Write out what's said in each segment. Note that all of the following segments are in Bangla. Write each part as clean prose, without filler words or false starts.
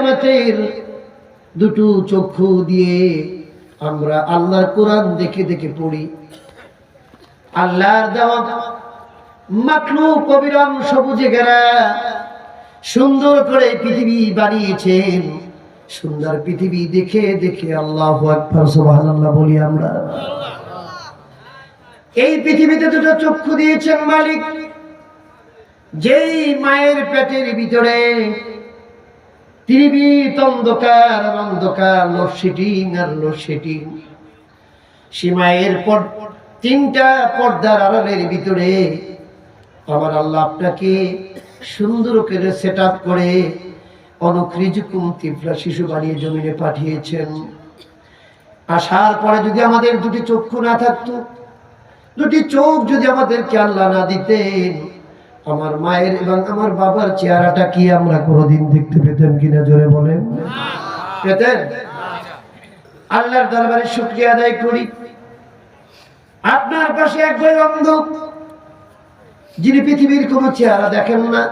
নেয়ামতের দুটো চক্ষু দিয়ে আমরা আল্লাহর কোরআন দেখে দেখে পড়ি। আল্লাহর দেওয়া মাখলুক অবিরাম সবুজে ঘেরা সুন্দর করে পৃথিবী বানিয়েছেন। সুন্দর পৃথিবী দেখে দেখে আল্লাহু আকবার সুবহানাল্লাহ বলি আমরা। এই পৃথিবীতে দুটো চক্ষু দিয়েছেন মালিক। যেই মায়ের পেটের ভিতরে তীব্র অন্ধকার আর অন্ধকার, লোডশেডিং আর লোডশেডিং, সে মায়ের পর তিনটা পর্দার আড়ালের ভিতরে আমার আল্লাহ আপনাকে সুন্দর করে সেট আপ করে অনুকৃজকুম তিফলা শিশু বানিয়ে জমিনে পাঠিয়েছেন। আসার পরে যদি আমাদের দুটি চক্ষু না থাকতো, দুটি চোখ যদি আমাদেরকে আল্লাহ না দিতেন, আমার মায়ের এবং আমার বাবার চেহারাটা কি আমরা কোনোদিন দেখতে পেতাম কিনা? জোরে বলেন, পেতেন? আল্লাহর দরবারে শুকরিয়া আদায় করি। আপনার পাশে এক ভাই অন্ধ, যিনি পৃথিবীর কোন চেহারা দেখেন না,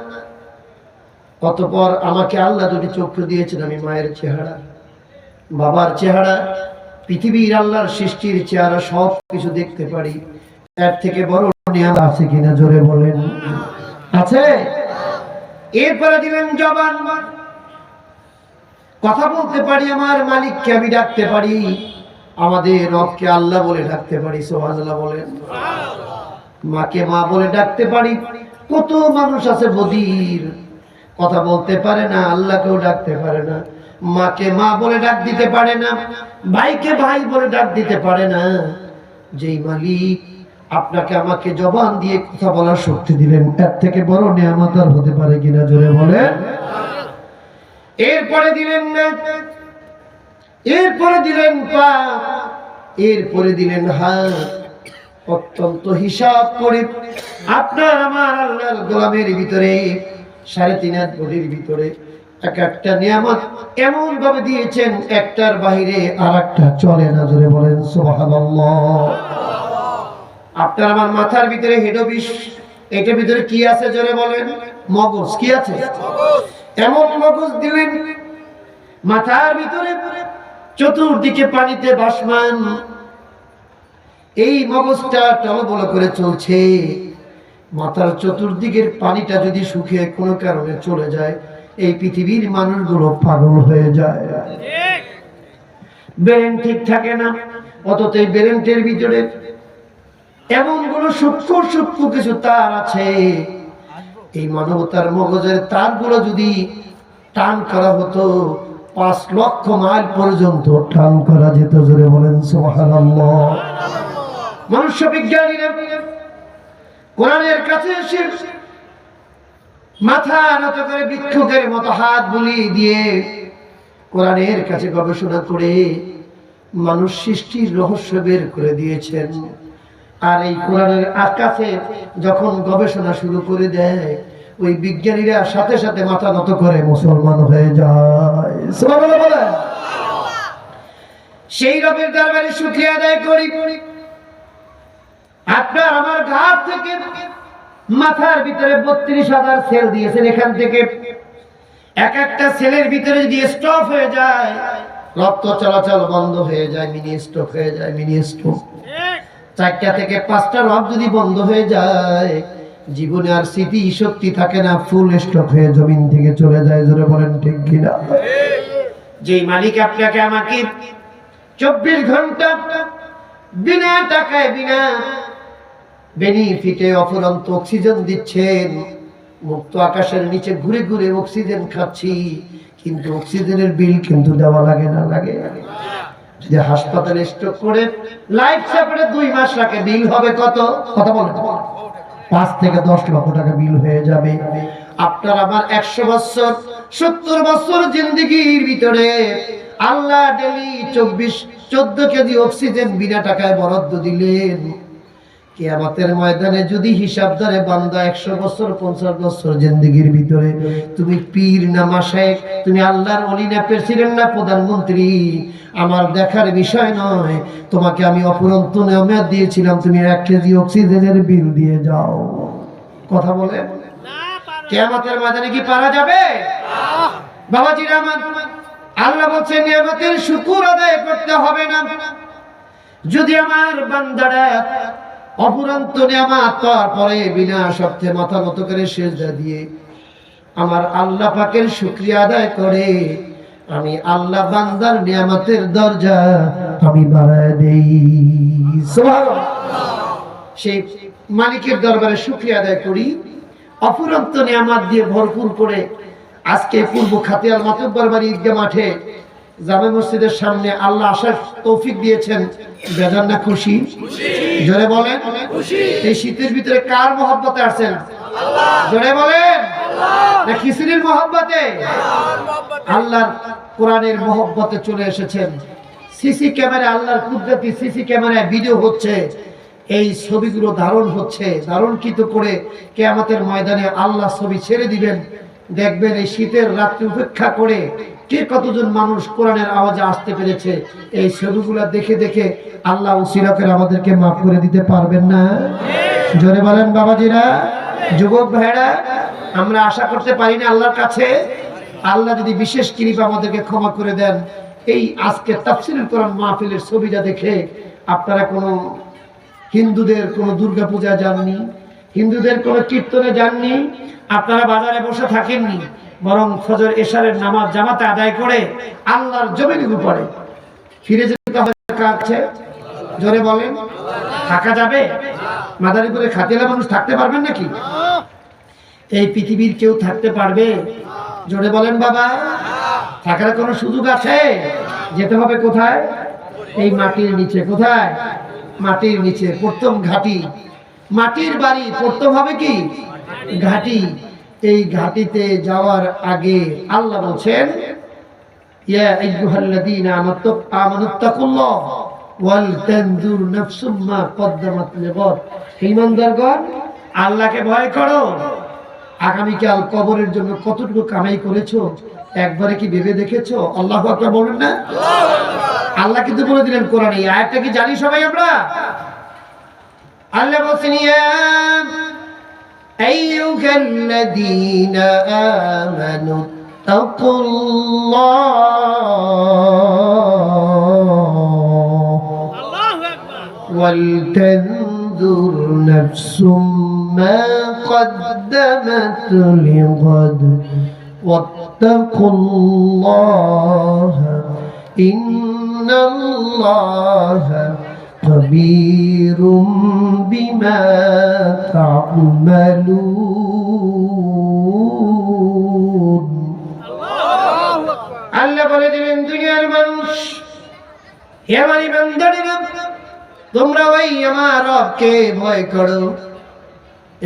অতঃপর আমাকে আল্লাহ দুটি চক্ষু দিয়েছেন। আমি মায়ের চেহারা, বাবার চেহারা, পৃথিবীর আল্লাহর সৃষ্টির চেহারা সব কিছু দেখতে পারি। এর থেকে বড় নিয়ামত আছে কিনা? জোরে বলেন, আছে? এরপরে দিলেন জবান, কথা বলতে পারি, আমার মালিককে আমি ডাকতে পারি, আমাদের রবকে আল্লাহ বলে ডাকতে পারি। সুবহানাল্লাহ বলেন। মাকে মা বলে ডাকতে পারি। কত মানুষ আছে বধির, কথা বলতে পারে না, আল্লাহকেও ডাকতে পারে না, মাকে মা বলে ডাক দিতে পারে না, ভাইকে ভাই বলে ডাক দিতে পারে না। যেই মালিক আপনাকে আমাকে জবান দিয়ে কথা বলার শক্তি দিলেন, এর থেকে বড় নিয়ামত আর হতে পারে কিনা? জোরে বলেন। এরপরে দিলেন নাক, এরপরে দিলেন পা, এরপরে দিলেন হাত। অত্যন্ত হিসাব করে আপনার আমার আল্লাহর গোলামের ভিতরে 3.5 হাত বডির ভিতরে এক একটা নিয়ামত এমন ভাবে দিয়েছেন, একটার বাইরে আর একটা চলে না। জোরে বলেন সুবহানাল্লাহ। আপনার আমার মাথার ভিতরে হেড অফিস, এটার ভিতরে কি আছে? জোরে বলেন, মগজ। কি আছে? এমন মগজ দিলেন মাথার ভিতরে, চতুর্দিকে পানিতে ভাসমান। এই মগজটা টলবল করে চলছে। মাথার চতুর্দিকের পানিটা যদি শুকিয়ে কোনো কারণে চলে যায়, এই পৃথিবীর মানুষগুলো পাগল হয়ে যায়। ব্রেন ঠিক থাকে না, অথচ এই ব্রেনটের ভিতরে এমন কোন সূক্ষ্ম সূক্ষ্ম কিছু তার আছে। এই মানবতার মগজের তারগুলো যদি টান করা হতো, 5 লক্ষ মাইল পর্যন্ত টান করা যেত। জোরে বলেন সুবহানাল্লাহ। মনুষ্য বিজ্ঞানীরা কোরআনের কাছে এসে মাথা নত করে ভিক্ষুকের মতো হাত বুলিয়ে দিয়ে কোরআনের কাছে গবেষণা করে মানুষ সৃষ্টির রহস্য বের করে দিয়েছেন। আর এই কোরআনের আকাশে যখন গবেষণা শুরু করে দেয়, ওই বিজ্ঞানীরা সাথে সাথে মাথা নত করে মুসলমান হয়ে যায়। সুবহানাল্লাহ বলেন। সেই রবের দরবারে শুকরিয়া আদায় করি। আপনার আমার ঘাট থেকে মাথার ভিতরে 32,000 সেল দিয়েছেন। এখান থেকে এক একটা সেলের ভিতরে যদি স্টপ হয়ে যায়, রক্ত চলাচল বন্ধ হয়ে যায়, মিনি স্ট্রোক হয়ে যায়, মিনি স্ট্রোক। 4টা থেকে 5টা রক যদি বন্ধ হয়ে যায়, জীবনে আর স্মৃতি শক্তি থাকে না, ফুল স্টপ হয়ে জমিন থেকে চলে যায়। জোরে বলেন ঠিক কিনা? যেই মালিক আপনাকে আমাকে 24 ঘন্টা বিনা টাকায় বিনা বেনিফিটে অফুরন্ত অক্সিজেন দিচ্ছেন, মুক্ত আকাশের নিচে ঘুরে ঘুরে অক্সিজেন খাচ্ছি, কিন্তু অক্সিজেনের বিল কিন্তু দেওয়া লাগে না? লাগে। যদি হাসপাতালে স্ট্রোক করে লাইফ সাপোর্টে 2 মাস রাখে, বিল হবে কত? কথা বলেন। 5 থেকে 10 লক্ষ টাকা বিল হয়ে যাবে। আপনার আমার 100 বছর 70 বছর জিন্দেগির ভিতরে আল্লাহ ডেলি 14 কেজি অক্সিজেন বিনা টাকায় বরাদ্দ দিলেন। কিয়ামতের ময়দানে যদি হিসাব ধরে বান্দা 100 বছর 50 বছর জিন্দেগির ভিতরে তুমি পীর না মাশায়েখ, তুমি আল্লাহর ওলি না প্রেসিডেন্ট না প্রধানমন্ত্রী, আমার দেখার বিষয় নয়। তোমাকে আমি অপরন্ত নিয়ামত দিয়েছিলাম, তুমি 1 কেজি অক্সিজেনের বিল দিয়ে যাও। কথা বলে কিয়ামতের ময়দানে কি পারা যাবে? বাবাজিরা আমার, আল্লাহ বলছেন নিয়ামতের শুকর আদায় করতে হবে না। যদি আমার বান্দারা অপুরন্ত নিয়ামত পাওয়ার পরে বিনা শর্তে মাথা নত করে সিজদা দিয়ে আমার আল্লাহ পাকের শুকরিয়া আদায় করে, আমি আল্লাহ বান্দার নিয়ামতের দরজা আমি বাড়ায় দেই। সুবহানাল্লাহ। সেই মালিকের দরবারে শুকরিয়া আদায় করি, অপুরন্ত নিয়ামত দিয়ে ভরপুর করে। আজকে পূর্ব খাতিয়াল মাতব্বর বাড়ি ঈদগাহ মাঠে জামে মসজিদের সামনে আল্লাহ আসার তৌফিক দিয়েছেন। বেজান না খুশি? জোরে বলেন। এই শীতের ভিতরে কার মহব্বতে আসছেন? জোরে বলেন। না খিচুড়ির মহব্বতে? আল্লাহর কোরআনের মহব্বতে চলে এসেছেন। সিসি ক্যামেরা, আল্লাহর কুদরতি সিসি ক্যামেরায় ভিডিও হচ্ছে, এই ছবিগুলো ধারণ হচ্ছে, ধারণকৃত করে কিয়ামতের ময়দানে আল্লাহ ছবি ছেড়ে দিবেন। দেখবেন এই শীতের রাত্রি উপেক্ষা করে কে কতজন মানুষ কোরআনের আওয়াজে আসতে পেরেছে। এই ছবিগুলো দেখে দেখে আল্লাহ উসিলা করে আমাদেরকে মাফ করে দিতে পারবেন না? জোরে বলেন বাবাজিরা, যুবক ভাইরা, আমরা আশা করতে পারি না আল্লাহর কাছে? আল্লাহ যদি বিশেষ কৃপা আমাদেরকে ক্ষমা করে দেন, এই আজকে তাফসীরুল কোরআন মাহফিলের ছবিটা দেখে আপনারা কোনো হিন্দুদের কোনো দুর্গা পূজা যাননি, হিন্দুদের কোনো কীর্তনে যাননি, আপনারা বাজারে বসে থাকেননি, বরং ফজর এশারের নামাজ জামাতে আদায় করে আল্লাহর জমিনের উপরে ফিরে যেতে হবে। কাছে জোরে বলেন, থাকা যাবে? মাদারীপুরে খাতিয়ালা মানুষ থাকতে পারবেন নাকি? এই পৃথিবীর কেউ থাকতে পারবে? জোরে বলেন বাবা। থাকার কোনো সুযোগ আছে? যেতে হবে কোথায়? এই মাটির নিচে। কোথায়? মাটির নিচে। প্রথম ঘাটি, মাটির বাড়ি প্রথম হবে কি? ঘাটি। এই ঘাটিতে যাওয়ার আগে আল্লাহ বলছেন, ইয়া আইয়ুহাল্লাযীনা আমানুত্তাকুল্লাহ ওয়াল তানজুর নাফসুম মা কদ্দামাত লিগাদ। ঈমানদারগণ, আল্লাহকে ভয় করো। আগামীকাল কবরের জন্য কতটুকু কামাই করেছো একবারে কি ভেবে দেখেছো? আল্লাহু আকবার বলেন না? আল্লাহ কিন্তু বলে দিলেন কোরআনে। এই আয়াতটা কি জানি সবাই আমরা? আল্লাহ বলেন, ইয়া আইয়ুহাল্লাযীনা আমানু তাকুল্লাহ আল্লাহু আকবার ওয়াল তানজুর নাফসুম মা قدمت لغد واتقوا الله إن الله خبير بما تعملون। আল্লাহ বলে দিলেন, দুনিয়ার মানুষ, হে আমার বান্দারা, তোমরা ওই আমার রবকে ভয় করো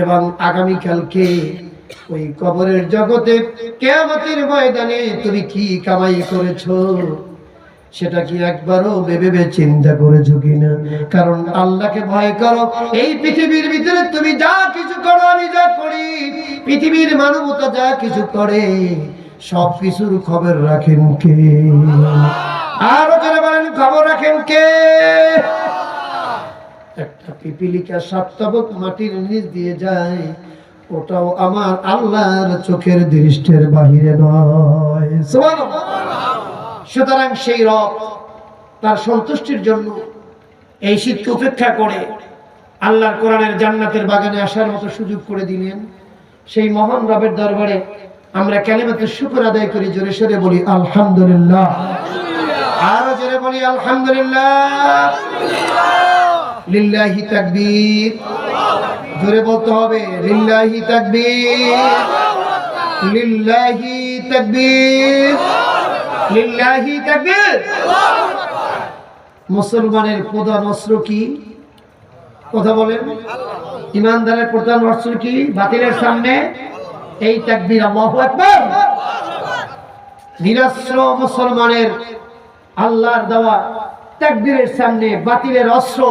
এবং আগামীকালকে ওই কবরের জগতে কিয়ামতের ময়দানে তুমি কি কামাই করেছো সেটা কি একবারও ভেবে চিন্তা করেছো কিনা? কারণ আল্লাহকে ভয় করো। এই পৃথিবীর ভিতরে তুমি যা কিছু করো, আমি যা করি, পৃথিবীর মানবতা যা কিছু করে, সব কিছুর খবর রাখেন কে? আরো যারা বলেন, খবর রাখেন কে? একটা পিপিলিকা 7 তাবক মাটির নিচ দিয়ে যায়, ওটাও আমার আল্লাহর চোখের দৃষ্টির বাহিরে নয়। সুবহানাল্লাহ। সুতরাং সেই রব তার সন্তুষ্টির জন্য এই শীতকে উপেক্ষা করে আল্লাহর কোরআনের জান্নাতের বাগানে আসার মতো সুযোগ করে দিলেন। সেই মহান রবের দরবারে আমরা কালিমাতুশ শুকর আদায় করি। জোরে সোরে বলি আলহামদুলিল্লাহ। আরো জোরে বলি আলহামদুলিল্লাহ। লিল্লাহি তাকবীর। জোরে বলতে হবে, লিল্লাহি তাকবীর, লিল্লাহি তাকবীর, লিল্লাহি তাকবীর। মুসলমানের প্রধান অস্ত্র কি? কথা বলেন। ইমানদারের প্রধান অস্ত্র কি? বাতিলের সামনে এই তাকবীর, আল্লাহু আকবার। নিরস্ত্র মুসলমানের আল্লাহর দেওয়া তাকবীরের সামনে বাতিলের অস্ত্র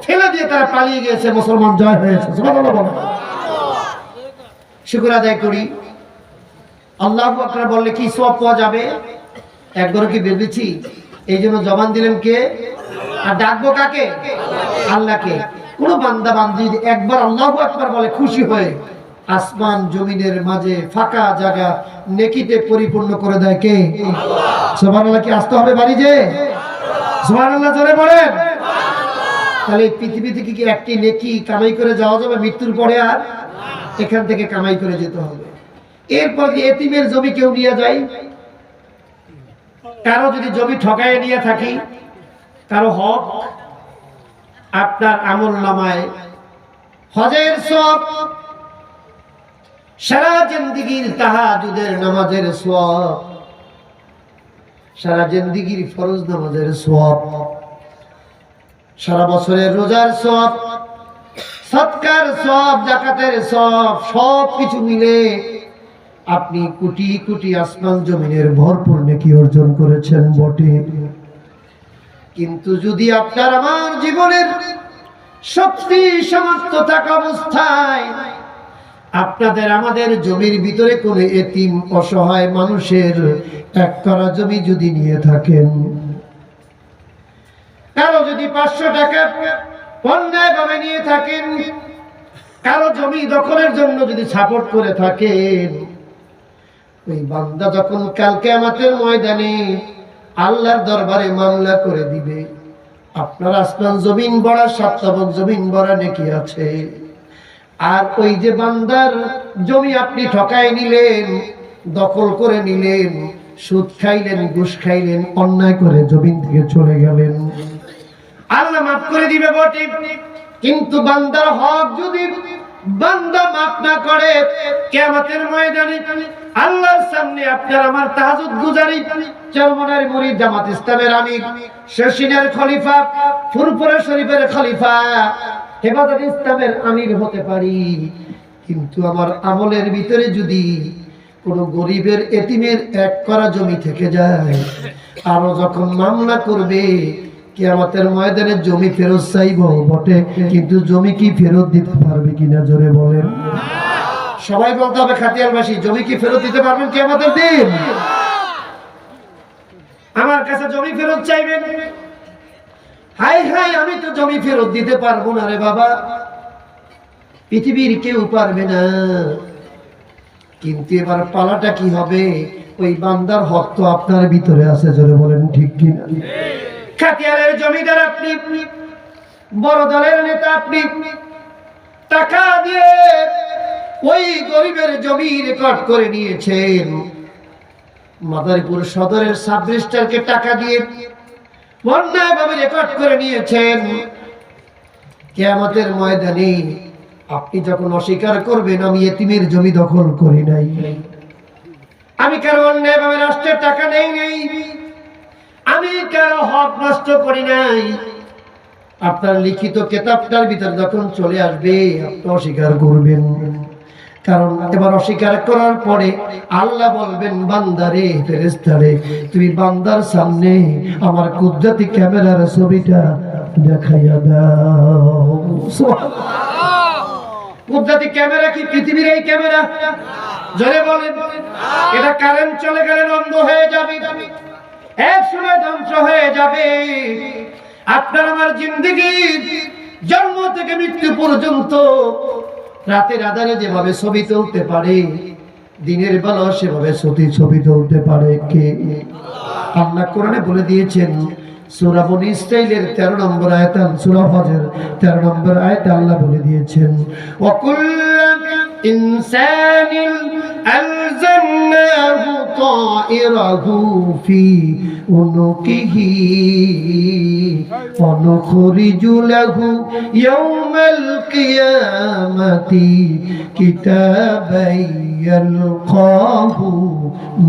ফেলে দিয়ে তারা পালিয়ে গিয়েছে, মুসলমান জয় হয়েছে। সুবহানাল্লাহ। শুকর আদায় করি। আল্লাহু আকবার বললে কি সওয়াব পাওয়া যাবে? একবারও কি ভেবেছি? এই জন্য জবান দিলেন কে? আর ডাকবো কাকে? আল্লাহকে। কোন বান্দা বান্দি যদি একবার আল্লাহু আকবার বলে খুশি হয়ে, আসমান জমিনের মাঝে ফাঁকা জায়গা নেকিতে পরিপূর্ণ করে দেয় কে? সুবহানাল্লাহ। কি আসতে হবে বাড়ি যে? সুবহানাল্লাহ জোরে বলেন। তাহলে পৃথিবী থেকে কি একটি নেকি কামাই করে যাওয়া যাবে মৃত্যুর পরে? আর এখান থেকে কামাই করে যেতে হবে। এরপর এতিমের জমি কেউ নিয়ে যায়, কারো যদি জমি ঠকায় নিয়ে থাকি, কারো হক, আপনার আমলনামায় হজের সওয়াব, সারা জিন্দেগীর তাহাজ্জুদের নামাজের সওয়াব, সারা জিন্দেগীর ফরজ নামাজের সওয়াব, সারা বছরের রোজার সওয়াব, সদকার সওয়াব, যাকাতের সওয়াব, সব কিছু মিলে আপনি কোটি কোটি আসমান জমিনের ভরপুর নেকি অর্জন করেছেন বটে। কিন্তু যদি আপনার আমার জীবনের শক্তি সামর্থ্য থাকা অবস্থায় আপনাদের আমাদের জমির ভিতরে কোনো এতিম অসহায় মানুষের এক করা জমি যদি নিয়ে থাকেন, কারো যদি 500 টাকা অন্যায়ভাবে নিয়ে থাকেন, কারো জমি দখলের জন্য যদি সাপোর্ট করে থাকেন, ওই বান্দা যখন কাল কিয়ামতের ময়দানে আল্লাহর দরবারে মামলা করে দিবে, আপনার আসমান জমিন বড়া 7 তবক জমিন বড়া নেকি আছে, আর ওই যে বান্দার জমি আপনি ঠকায় নিলেন, দখল করে নিলেন, সুদ খাইলেন, ঘুষ খাইলেন, অন্যায় করে জমিন থেকে চলে গেলেন, আল্লাহ মাফ করে দিবে বটে। কিন্তু বান্দার হক যদি বান্দা মাফ না করে, কিয়ামতের ময়দানে আল্লাহর সামনে আপনার আমার তাহাজ্জুদ গুজারি চরমনার মুরিদ, জামাত ইসলামের আমির, শশিনের খলিফা, ফুরফুরা শরীফের খলিফা, হেফাজত ইসলামের আমির হতে পারি, কিন্তু আমার আমলের ভিতরে যদি কোন গরিবের এতিমের এক করা জমি থেকে যায়, আরো যখন মামলা করবে কিয়ামতের ময়দানে জমি ফেরত চাইবো বটে, কিন্তু জমি কি ফেরত দিতে পারবে কিনা জোরে বলেন। সবাই বলতে হবে খাতিয়ালবাসী, জমি কি ফেরত দিতে পারবেন কিয়ামতের দিন? আমার কাছে জমি ফেরত চাইবেন, হাই হাই আমি তো জমি ফেরত দিতে পারবো না রে বাবা, পৃথিবীর কেউ পারবে না। কিন্তু এবার পালাটা কি হবে? ওই বান্দার হক তো আপনার ভিতরে আছে, জোরে বলেন ঠিক কিনা? খাতিয়ালের জমিদার আপনি, বড় দলের নেতা আপনি, টাকা দিয়ে ওই গরিবের জমি রেকর্ড করে নিয়েছেন, মাদারীপুর সদরের সাব রেজিস্ট্রারকে টাকা দিয়ে অন্যায়ভাবে রেকর্ড করে নিয়েছেন। কিয়ামতের ময়দানে আপনি যখন অস্বীকার করবেন আমি এতিমের জমি দখল করি নাই, আমি কারো অন্যায়ভাবে রাষ্ট্রের টাকা নেই নাই, আমি কারো হক নষ্ট করি নাই, আপনার লিখিত কিতাবটার ভিতর যখন চলে আসবে আপনি অস্বীকার করবেন। কারণ এবার অস্বীকার করার পরে আল্লাহ বলবেন, বান্দারে, ফেরেশতারে, তুমি বান্দার সামনে আমার কুদরতি ক্যামেরার ছবিটা দেখাইয়া দাও। কুদরতি ক্যামেরা কি পৃথিবীর এই ক্যামেরা? জোরে বলেন। এটা কারেন্ট চলে গেলে বন্ধ হয়ে যাবে, এক সময় ধ্বংস হয়ে যাবে। আপনার আমার জিন্দেগি জন্ম থেকে মৃত্যু পর্যন্ত রাতের আধারে যেভাবে ছবি তুলতে পারে, দিনের বেলা সেভাবে ছবি তুলতে পারে কে? আল্লাহ কোরআনে বলে দিয়েছেন, সূরা বনী ইসরাঈলের 13 নম্বর আয়াত, সূরা হজের 13 নম্বর আয়াতে আল্লাহ বলে দিয়েছেন, ওয়া কুল্লু ইনসানিন আলজামনাহু তাইরাহু ফি উনুকিহি ওয়া নুখরিজু লাহু ইয়াওমাল কিয়ামাতি কিতাবান ইয়ালকাহু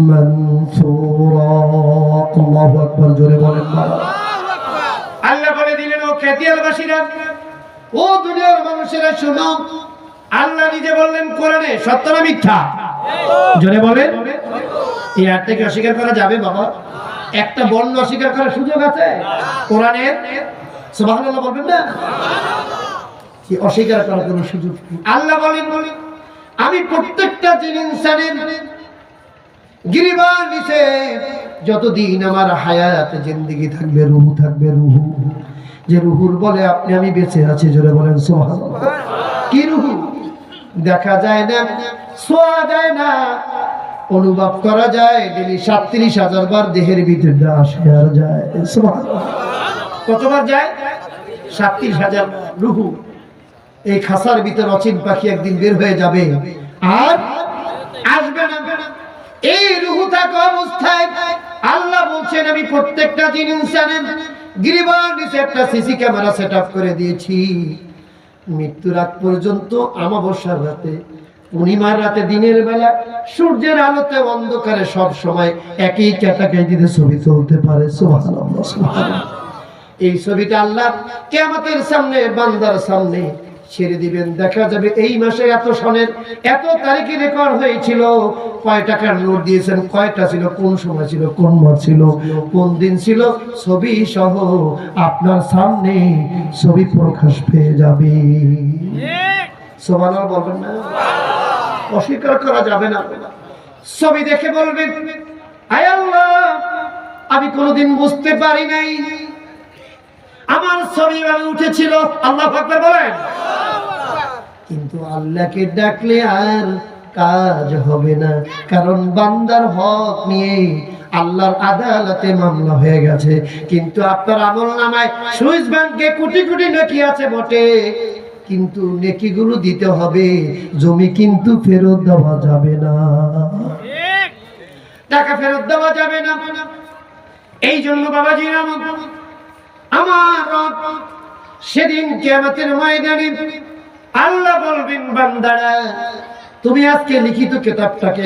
মানসুরা। আল্লাহু আকবার, জোরে বলেন। আল্লাহ বলে দিলেন, ও খাতিয়ালবাসীরা, ও দুনিয়ার মানুষেরা শোনো, আল্লাহ নিজে বললেন কোরআনে, সত্য না মিথ্যা? জোরে বলেন। এই আয়াত থেকে অস্বীকার করা যাবে বাবা? একটা বর্ণ অস্বীকার করার সুযোগ আছে কোরআনের? সুবহানাল্লাহ বলবেন না? কি অস্বীকার করার কোনো সুযোগ? আল্লাহ বলেন, আমি প্রত্যেকটা ইনসানের গিরিবার নিচে যতদিন আমার হায়াত জিন্দেগি থাকবে, রূহ থাকবে, রূহ, যে রূহুর বলে আপনি আমি বেঁচে আছি, জোরে বলেন সুবহানাল্লাহ। কি রূহ? দেখা যায় না, ছোঁয়া যায় না, অনুভব করা যায় ডেলি 37,000 বার দেহের ভিতরে আসে আর যায়। সুবহানাল্লাহ। কতবার যায়? 37,000 রুহু এই খাসার ভিতর অচিন পাখি একদিন বের হয়ে যাবে আর আসবে না। এই রুহু থাকা অবস্থায় আল্লাহ বলছেন আমি প্রত্যেকটা জিন ইনসানের গিরিবান নিচে একটা সিসি ক্যামেরা সেটআপ করে দিয়েছি। মৃত্যুর আগ পর্যন্ত আমাবস্যার রাতে, পূর্ণিমার রাতে, দিনের বেলা, সূর্যের আলোতে, অন্ধকারে সব সময় একই ক্যাটাগরিতে ছবি তুলতে পারে। সুবহানাল্লাহ, সুবহানাল্লাহ। এই ছবিটা আল্লাহ কিয়ামতের সামনে বান্দার সামনে ছেড়ে দিবেন। দেখা যাবে এই মাসে এত সনের এত তারিখে রেকর্ড হয়েছিল, কয় টাকার নোট দিয়েছেন, কয়টা ছিল, কোন সময় ছিল, কোন মাস ছিল, কোন দিন ছিল, ছবি সহ আপনার সামনে ছবি প্রকাশ পেয়ে যাবে। সুবহানাল্লাহ বলবেন না? অস্বীকার করা যাবে না। ছবি দেখে বলবেন আয় আল্লাহ, আমি কোনোদিন বুঝতে পারি নাই আমার ছবি ভাবে উঠেছিল। আল্লাহু আকবার বলেন। কিন্তু আল্লাহকে ডাকলে আর কাজ হবে না, কারণ বান্দার হক নিয়ে আল্লাহর আদালতে মামলা হয়ে গেছে। কিন্তু আপনার আমলনামায় সুইস ব্যাংকে কোটি কোটি নেকি আছে বটে, কিন্তু নেকিগুলো দিতে হবে, জমি কিন্তু ফেরত দেওয়া যাবে না, টাকা ফেরত দেওয়া যাবে না। এই জন্য বাবাজি আমার রব সেদিন কিয়ামতের ময়দানে আল্লাহ বলবেন বান্দারা তুমি আজকে লিখিত কিতাবটাকে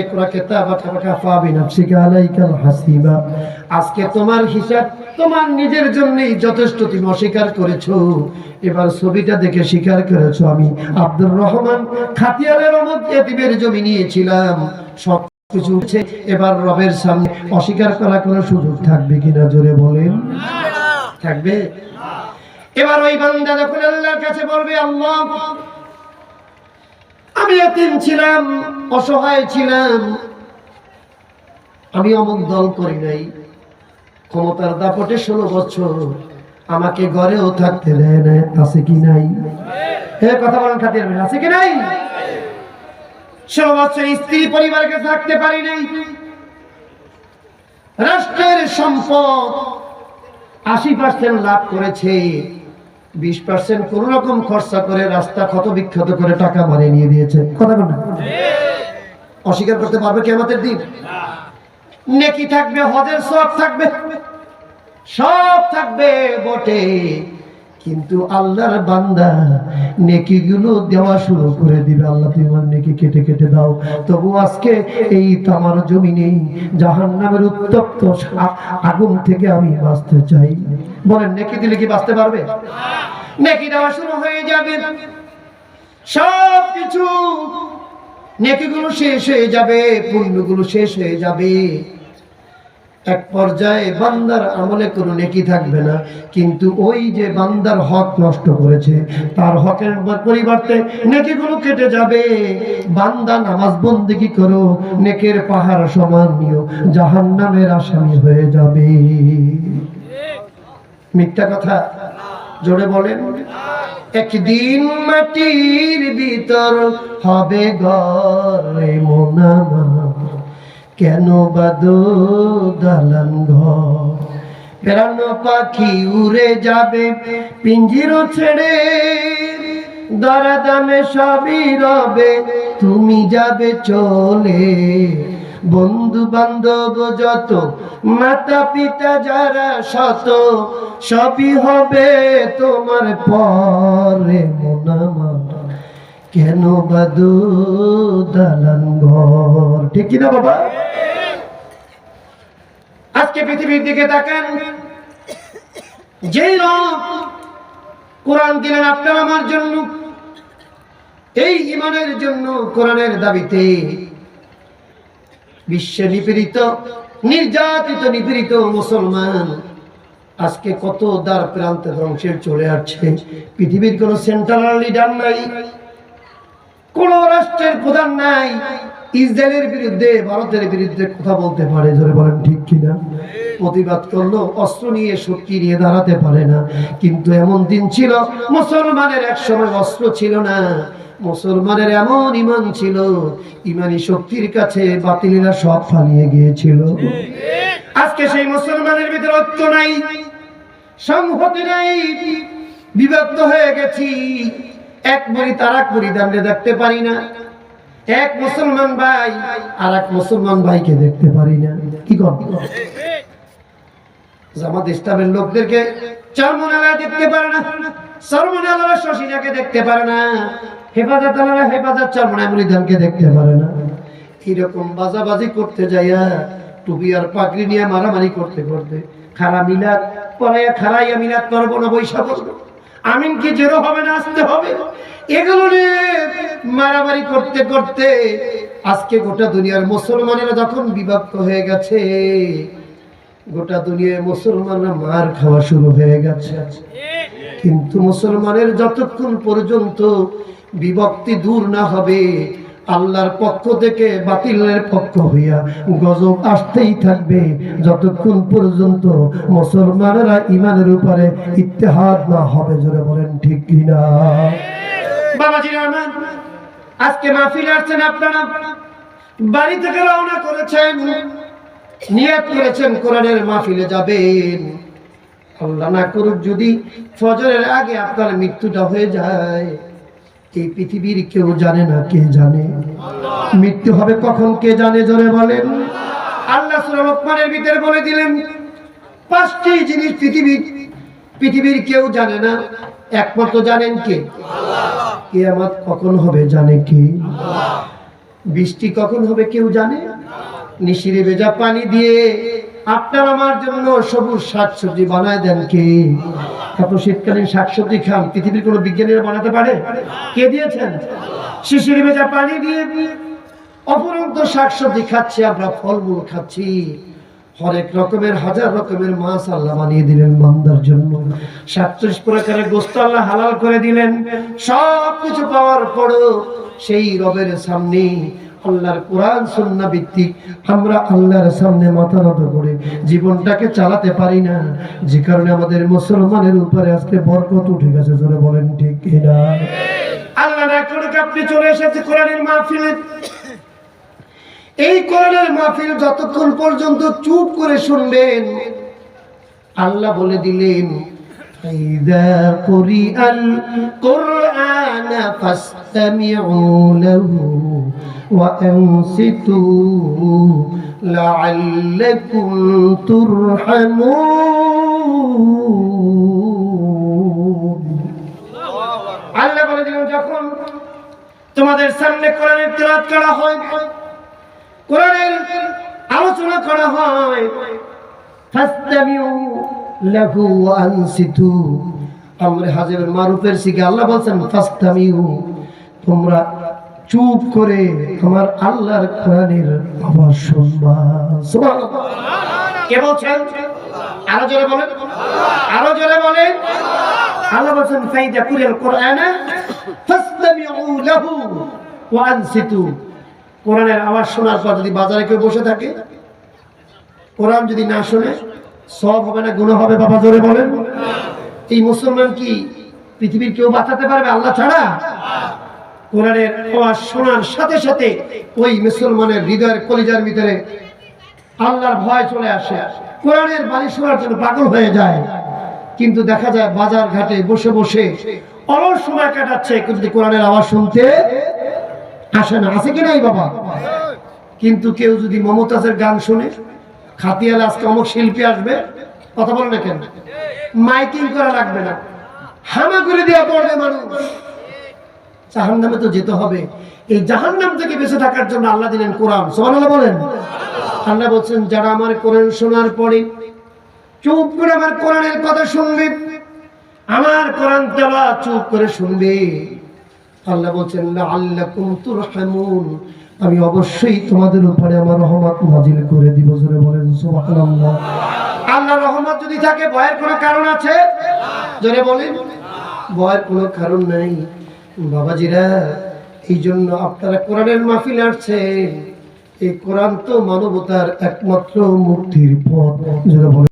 আজকে তোমার হিসাব তোমার নিজের জন্যই যথেষ্ট, তুমি অস্বীকার করেছো। এবার ছবিটা দেখে স্বীকার করেছো আমি আব্দুর রহমান খাতিয়ালের এতিমের জমি নিয়েছিলাম, সব কিছু হচ্ছে। এবার রবের সামনে অস্বীকার করার কোনো সুযোগ থাকবে কিনা জোরে বলেন? থাকবে। এবার ওই বান্দা যখন আল্লাহর কাছে বলবে আল্লাহ আমি এতিম ছিলাম, অসহায় ছিলাম, আমি অমুক দল করি নাই, ক্ষমতার দাপটে 16 বছর আমাকে ঘরেও থাকতে দেয় না, আছে কি নাই? কথা বলেন খাতির ভাই, আছে কি নাই? 16 বছর স্ত্রী পরিবারকে থাকতে পারি নাই, রাষ্ট্রের সম্পদ 80% লাভ করেছে, 20% কোন রকম খরচা করে রাস্তা ক্ষত বিক্ষত করে টাকা মারিয়ে নিয়ে দিয়েছে। কথা বল না? অস্বীকার করতে পারবে কিয়ামতের দিন? নেকি থাকবে, হজের সওয়াব থাকবে, সব থাকবে বটে, কিন্তু আল্লাহর বান্দা নেকিগুলো দেওয়া শুরু করে দিবে। আল্লাহ তুমি আমার নেকি কেটে কেটে দাও। তবু আজকে এই তামার জমিনে জাহান্নামের উত্তপ্ত আগুন থেকে আমি বাঁচতে চাই। বলেন নেকি দিলে কি বাঁচতে পারবে? নেকি দেওয়া শুরু হয়ে যাবে, সব কিছু নেকিগুলো শেষ হয়ে যাবে, পুণ্যগুলো শেষ হয়ে যাবে। এক পর্যায়ে বান্দার আমলে কোনো নেকি থাকবে না, কিন্তু ওই যে বান্দার হক নষ্ট করেছে তার হকের পরিবর্তে নেকিগুলো কেটে যাবে। বান্দা নামাজ বন্দেগী করো, নেকের পাহাড় সমান নিও, জাহান্নামের আসামি হয়ে যাবে। মিথ্যা কথা? জোরে বলেন। একদিন মাটির ভিতর হবে ঘর, মন আমার কেন বাদো দালান ঘর, ফেরানো পাখি উড়ে যাবে পিঞ্জির ছেড়ে, দরদামে সবই রবে তুমি যাবে চলে, বন্ধু বান্ধব যত, মাতা পিতা যারা শত, সবই হবে তোমার পরে, মন আমার কেন বাদু দালান ঘর। ঠিক কিনা বাবা? আজকে পৃথিবীর দিকে তাকান, যেই রব কোরআন দিলেন আপনার আমার জন্য, এই ঈমানের জন্য, কোরআনের দাবিতে বিশ্বে নিপীড়িত, নির্যাতিত, নিপীড়িত মুসলমান আজকে কত দ্বার প্রান্তে ধ্বংসের চলে আসছে। পৃথিবীর কোন সেন্ট্রাল লিডার নাই, কোন রাষ্ট্রের প্রধান নাই ইসরায়েলের বিরুদ্ধে, ভারতের বিরুদ্ধে কথা বলতে পারে, ধরে বলেন ঠিক কিনা? প্রতিবাদ করলো, অস্ত্র নিয়ে শক্তি নিয়ে দাঁড়াতে পারে না। কিন্তু এমন দিন ছিল মুসলমানের এক সময় অস্ত্র ছিল না, মুসলমানের এমন ঈমান ছিল, ঈমানি শক্তির কাছে বাতিলেরা সব পালিয়ে গিয়েছিল। আজকে সেই মুসলমানের ভিতরে ঐক্য নাই, সংহতি নাই, বিভক্ত হয়ে গেছি। এক মুরিদ আর এক মুরিদকে দেখতে পারি না, এক মুসলমান ভাই আর এক মুসলমান ভাইকে দেখতে পারি না। কি করব? জামাত ইসলামের লোকদেরকে চরমনালা দেখতে পারে না, চরমনালা শশীনাকে দেখতে পারে না, হেফাজত আলারা হেফাজত চরমনায় মুরিদকে দেখতে পারে না। এরকম বাজাবাজি করতে যাইয়া টুপি আর পাগড়ি নিয়ে মারামারি করতে করতে খারা মিলাদ পড়াইয়া খারাইয়া মিলাদ করবো না বৈশা বলবো, আমিন কি জেরো হবে না আসতে হবে, এগুলো নিয়ে মারামারি করতে করতে আজকে গোটা দুনিয়ার মুসলমানেরা যখন বিভক্ত হয়ে গেছে, গোটা দুনিয়ায় মুসলমানরা মার খাওয়া শুরু হয়ে গেছে। কিন্তু মুসলমানের যতক্ষণ পর্যন্ত বিভক্তি দূর না হবে, আল্লাহর পক্ষ থেকে বাতিলের পক্ষ হইয়া গজব আসতেই থাকবে, যতক্ষণ পর্যন্ত মুসলমানেরা ঈমানের উপরে ইত্তেহাদ না হবে। জোরে বলেন ঠিক কিনা? বাবাজিরা আমার, আজকে মাহফিলে আসছেন, আপনারা বাড়ি থেকে রওনা করেছেন, নিয়ত করেছেন কোরআনের মাহফিলে যাবেন। আল্লাহ না করুক যদি ফজরের আগে আপনার মৃত্যুটা হয়ে যায়, এই পৃথিবীর কেউ জানে না, কে জানে মৃত্যু হবে কখন, কে জানে? জোরে বলেন। আল্লাহ সূরা লোকমানের ভিতরে বলে দিলেন 5টি জিনিস পৃথিবীর কেউ জানে না, একমাত্র জানেন কে? আল্লাহ। কিয়ামত কখন হবে জানে কে? আল্লাহ। বৃষ্টি কখন হবে কেউ জানে? নিশিরে ভেজা পানি দিয়ে আপনার আমার জন্য সবুজ শাকসবজি বানায় দেন কে? এত শীতকালীন শাকসবজি খান, পৃথিবীর কোনো বিজ্ঞানীরা বানাতে পারে? কে দিয়েছেন? শিশিরে ভেজা পানি দিয়ে অপরন্ত শাকসবজি খাচ্ছি আমরা, ফলমূল খাচ্ছি, হরেক রকমের হাজার রকমের মাছ আল্লাহ বানিয়ে দিলেন বান্দার জন্য, 37 প্রকারের গোশত আল্লাহ হালাল করে দিলেন। সব কিছু পাওয়ার পরও সেই রবের সামনে আল্লাহর কোরআন সুন্নাহ ভিত্তিক আমরা আল্লাহর সামনে মাথা নত করে জীবনটাকে চালাতে পারি না, যে কারণে আমাদের মুসলমানের উপরে আজকে বরকত উঠে গেছে। জোরে বলেন ঠিক কিনা? আল্লাহ না করুক আপনি চলে এসেছে কোরআনের মাহফিলে, এই কোরআনের মাহফিল যতক্ষণ পর্যন্ত চুপ করে শুনবেন, আল্লাহ বলে দিলেন إذا قرئ القرآن فاستمعوا له وأنصتوا لعلكم ترحمون। আল্লাহ বলে দিলেন যখন তোমাদের সামনে কোরআনের তিলাওয়াত করা হয়, কোরআনের আলোচনা করা হয়, ফাস্তামিউ লাহু ওয়া আনসিতু, আমরে হাজির মারুফের সিগা আল্লাহ বলেন ফাস্তামিউ, তোমরা চুপ করে আমার আল্লাহর কোরআনের আওয়াজ শুনবা। সুবহানাল্লাহ। কে বলছেন? আরো জোরে বলেন, আরো জোরে বলেন। আল্লাহ বলেন ফাইদা কুরিল কোরআনা ফাস্তামিউ লাহু ওয়া আনসিতু, কোরআনের আওয়াজ শোনার পর যদি বাজারে কেউ বসে থাকে, কোরআন যদি না শুনে, সব হবে না গুনাহ হবে? বাবা জোরে বলেন। এই মুসলমান কি পৃথিবীর কেউ বাঁচাতে পারবে আল্লাহ ছাড়া? কোরআনের আওয়াজ শোনার সাথে সাথে ওই মুসলমানের হৃদয়ের কলিজার ভিতরে আল্লাহর ভয় চলে আসে, কোরআনের বাণী শোনার জন্য পাগল হয়ে যায়। কিন্তু দেখা যায় বাজার ঘাটে বসে বসে অলস সময় কাটাচ্ছে, কিন্তু কোরআনের আওয়াজ শুনতে আসে না। আছে কি নাই বাবা? কিন্তু কেউ যদি মমতাজের গান শুনে, খাতিয়ালে আজকে অমুক শিল্পী আসবে, কথা বলে না কেন, মাইকিং করা লাগবে না, হামা করে দেওয়া পড়বে মানুষ, জাহান্নামে তো যেতে হবে। এই জাহান্নাম থেকে বেঁচে থাকার জন্য আল্লাহ দিলেন কোরআন। সুবহানাল্লাহ বলেন। আল্লাহ বলছেন যারা আমার কোরআন শোনার পরে চুপ করে আমার কোরআনের কথা শুনবে, আমার কোরআন তেলাওয়াত চুপ করে শুনবে, আল্লাহ বলছেন লাআল্লাকুম তুরহামুন, আমি অবশ্যই তোমাদের উপরে আমার রহমত নাজিল করে দিব। জোরে বলেন সুবহানাল্লাহ। আল্লাহর রহমত যদি থাকে ভয়ের কোনো কারণ আছে? জোরে বলেন। ভয়ের কোনো কারণ নাই। বাবাজিরা, এই জন্য আপনারা কোরআনের মাহফিলে আসছেন। এই কোরআন তো মানবতার একমাত্র মুক্তির পথ। জোরে বলেন।